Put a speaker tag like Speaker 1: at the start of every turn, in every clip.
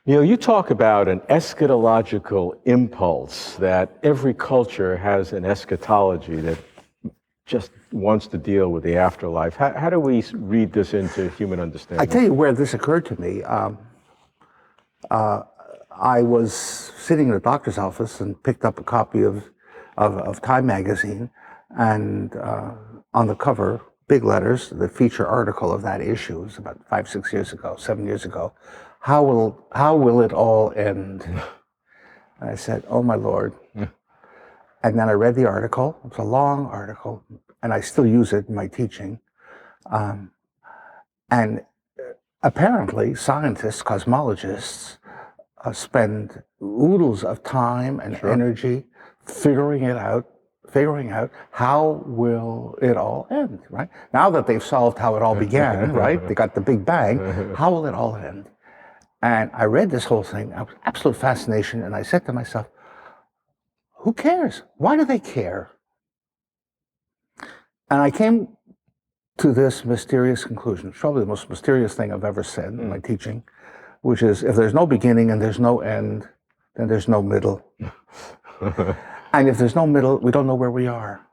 Speaker 1: You know, you talk about an eschatological impulse, that every culture has an eschatology that just wants to deal with the afterlife. How do we read this into human understanding?
Speaker 2: I tell you where this occurred to me. I was sitting in a doctor's office and picked up a copy of Time magazine, and on the cover, big letters, the feature article of that issue, it was about 5, 6 years ago, 7 years ago. How will it all end? And I said, oh my Lord. And then I read the article. It was a long article, and I still use it in my teaching. And apparently, scientists, cosmologists, spend oodles of time and energy figuring out how will it all end, right? Now that they've solved how it all began, right? They got the Big Bang. How will it all end? And I read this whole thing, absolute fascination, and I said to myself, who cares? Why do they care? And I came to this mysterious conclusion. It's probably the most mysterious thing I've ever said in my teaching, which is, if there's no beginning and there's no end, then there's no middle. And if there's no middle, we don't know where we are.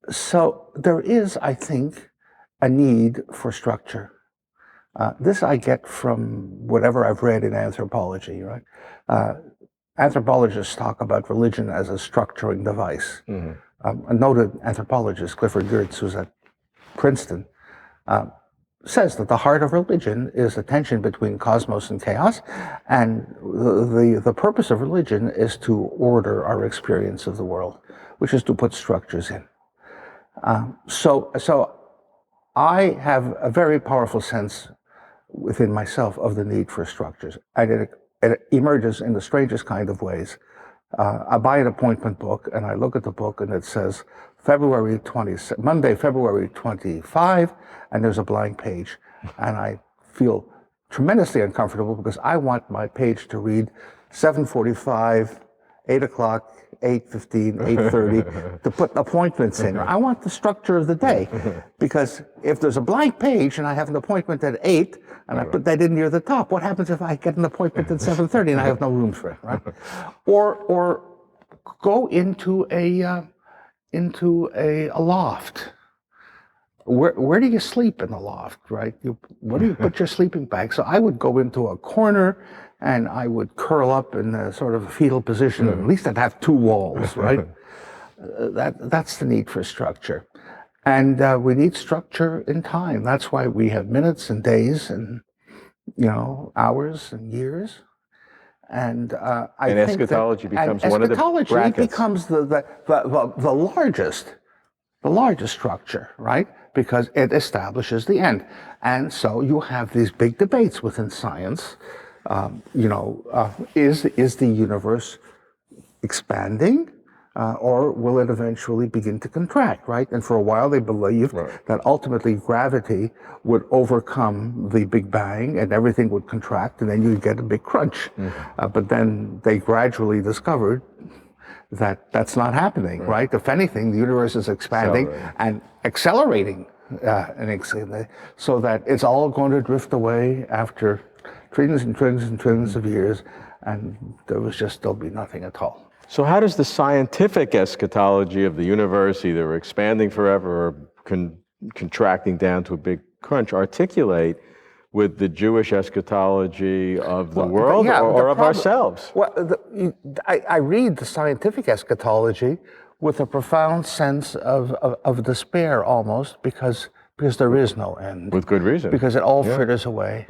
Speaker 2: So there is, I think, a need for structure. This I get from whatever I've read in anthropology, right? Anthropologists talk about religion as a structuring device. A noted anthropologist, Clifford Geertz, who's at Princeton, says that the heart of religion is the tension between cosmos and chaos, and the purpose of religion is to order our experience of the world, which is to put structures in. So I have a very powerful sense within myself of the need for structures, and it emerges in the strangest kind of ways. I buy an appointment book, and I look at the book, and it says Monday, February 25, and there's a blank page. And I feel tremendously uncomfortable because I want my page to read 7:45, 8 o'clock, 8:15, 8:30 to put appointments in. I want the structure of the day, because if there's a blank page and I have an appointment at 8 and I put that in near the top, what happens if I get an appointment at 7:30 and I have no room for it, right? Or go into a loft. Where do you sleep in the loft, right? Where do you put your sleeping bag? So I would go into a corner and I would curl up in a sort of a fetal position. At least I'd have 2 walls, right? That's the need for structure. And we need structure in time. That's why we have minutes and days and, hours and years. And I think
Speaker 1: eschatology becomes one of the brackets.
Speaker 2: Eschatology becomes the largest structure, right? Because it establishes the end. And so you have these big debates within science. Is the universe expanding, or will it eventually begin to contract, right? And for a while they believed that ultimately gravity would overcome the Big Bang and everything would contract, and then you'd get a big crunch. But then they gradually discovered that that's not happening, right? If anything, the universe is expanding and accelerating, so that it's all going to drift away after trillions and trillions and trillions of years, and there'll be nothing at all.
Speaker 1: So how does the scientific eschatology of the universe, either expanding forever or contracting down to a big crunch, articulate with the Jewish eschatology of the world or of ourselves?
Speaker 2: Well, I read the scientific eschatology with a profound sense of despair almost, because there is no end.
Speaker 1: With good reason.
Speaker 2: Because it all fritters away,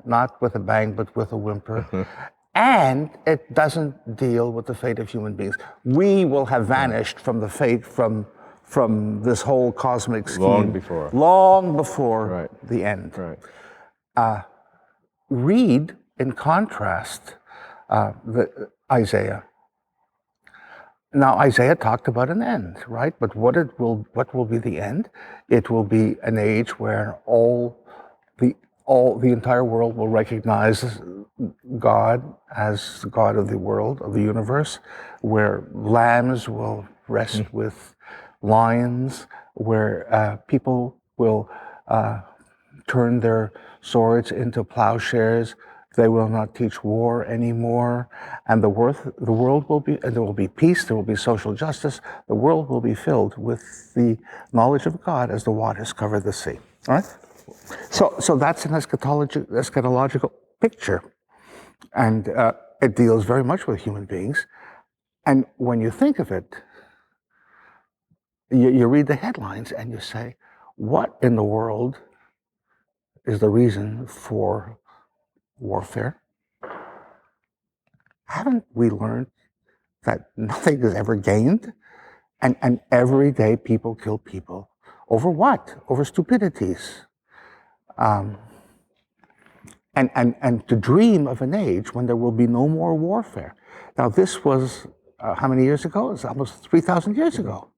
Speaker 2: not with a bang, but with a whimper. And it doesn't deal with the fate of human beings. We will have vanished from the fate from this whole cosmic scheme long before the end. Read, in contrast, Isaiah. Now, Isaiah talked about an end, right? But what will be the end? It will be an age where the entire world will recognize God as the God of the world, of the universe, where lambs will rest with lions, where people will turn their swords into plowshares. They will not teach war anymore, and the world will be, and there will be peace, there will be social justice, the world will be filled with the knowledge of God as the waters cover the sea. All right? So that's an eschatological picture, and it deals very much with human beings. And when you think of it, you read the headlines and you say, what in the world is the reason for warfare? Haven't we learned that nothing is ever gained? And every day people kill people. Over what? Over stupidities. And to dream of an age when there will be no more warfare. Now this was, how many years ago? It was almost 3,000 years ago.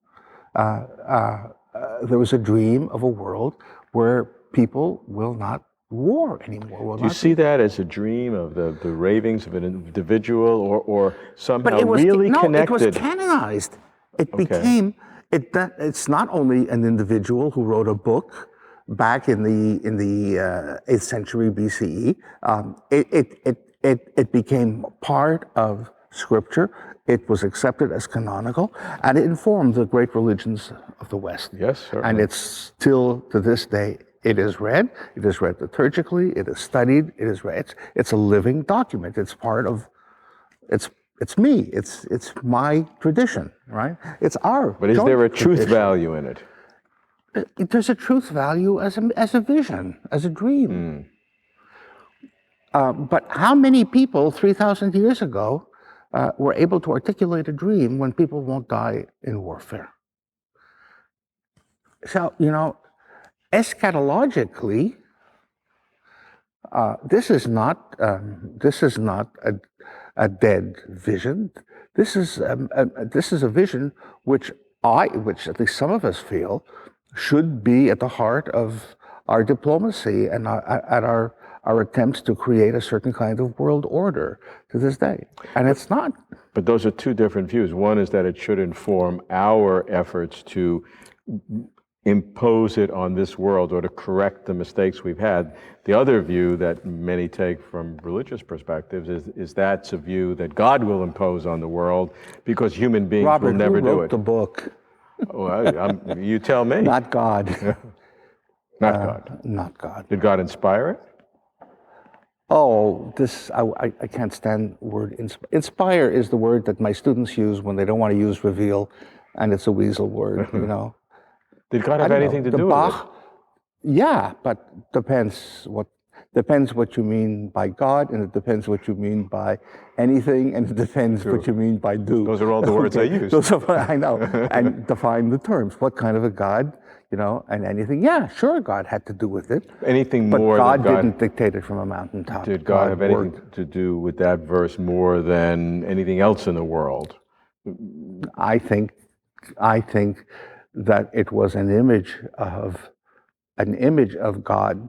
Speaker 2: There was a dream of a world where people will not war anymore.
Speaker 1: Do you see that as a dream of the ravings of an individual, or somehow
Speaker 2: But it was
Speaker 1: really connected?
Speaker 2: It was canonized. It became it's not only an individual who wrote a book back in the 8th century BCE. It became part of Scripture. It was accepted as canonical, and it informed the great religions of the West.
Speaker 1: Yes, certainly.
Speaker 2: And it's still, to this day, it is read liturgically, it is studied, it is read. It's a living document. It's part of, it's me, it's my tradition, right? It's our
Speaker 1: But is there a truth
Speaker 2: tradition.
Speaker 1: value in it?
Speaker 2: There's a truth value as a vision, as a dream. But how many people 3,000 years ago were able to articulate a dream when people won't die in warfare? So, eschatologically, this is not a dead vision. This is a vision which at least some of us feel should be at the heart of our diplomacy and at our attempts to create a certain kind of world order to this day. And it's not.
Speaker 1: But those are two different views. One is that it should inform our efforts to impose it on this world or to correct the mistakes we've had. The other view that many take from religious perspectives is that's a view that God will impose on the world because human beings will never do it.
Speaker 2: Robert, who wrote the book?
Speaker 1: Well, you tell me.
Speaker 2: Not God.
Speaker 1: Not God.
Speaker 2: Not God.
Speaker 1: Did God inspire it?
Speaker 2: Oh, I can't stand the word inspire is the word that my students use when they don't want to use reveal, and it's a weasel word,
Speaker 1: Did God have anything to do with it?
Speaker 2: Yeah, but depends what you mean by God, and it depends what you mean by anything, and it depends what you mean by do.
Speaker 1: Those are all the words I use.
Speaker 2: I know, and define the terms. What kind of a God, and anything. Yeah, sure, God had to do with it.
Speaker 1: Anything
Speaker 2: but
Speaker 1: more
Speaker 2: God
Speaker 1: than God
Speaker 2: didn't dictate it from a mountaintop.
Speaker 1: Did God have anything to do with that verse more than anything else in the world?
Speaker 2: I think that it was an image of God,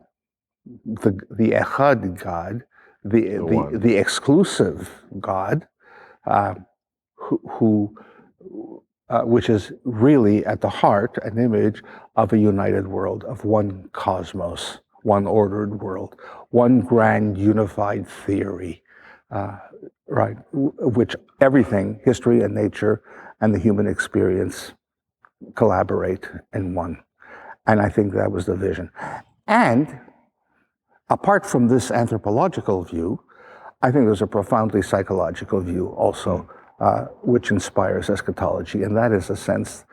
Speaker 2: the Echad God, the exclusive God, which is really at the heart an image of a united world, of one cosmos, one ordered world, one grand unified theory, right? Which everything, history and nature and the human experience, collaborate in one. And I think that was the vision. And apart from this anthropological view, I think there's a profoundly psychological view also, which inspires eschatology, and that is a sense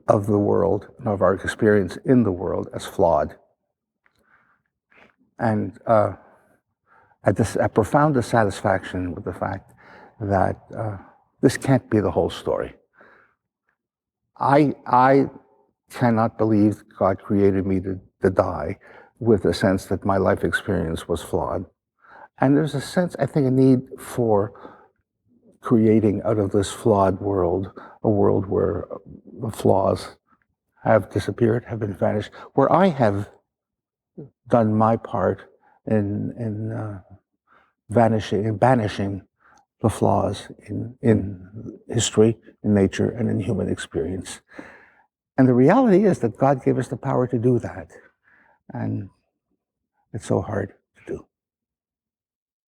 Speaker 2: of the world, of our experience in the world as flawed. And a profound dissatisfaction with the fact that this can't be the whole story. I cannot believe God created me to die with a sense that my life experience was flawed. And there's a sense, I think, a need for creating out of this flawed world, a world where the flaws have disappeared, have been vanished, where I have done my part in vanishing and banishing the flaws in history, in nature, and in human experience. And the reality is that God gave us the power to do that. And It's so hard.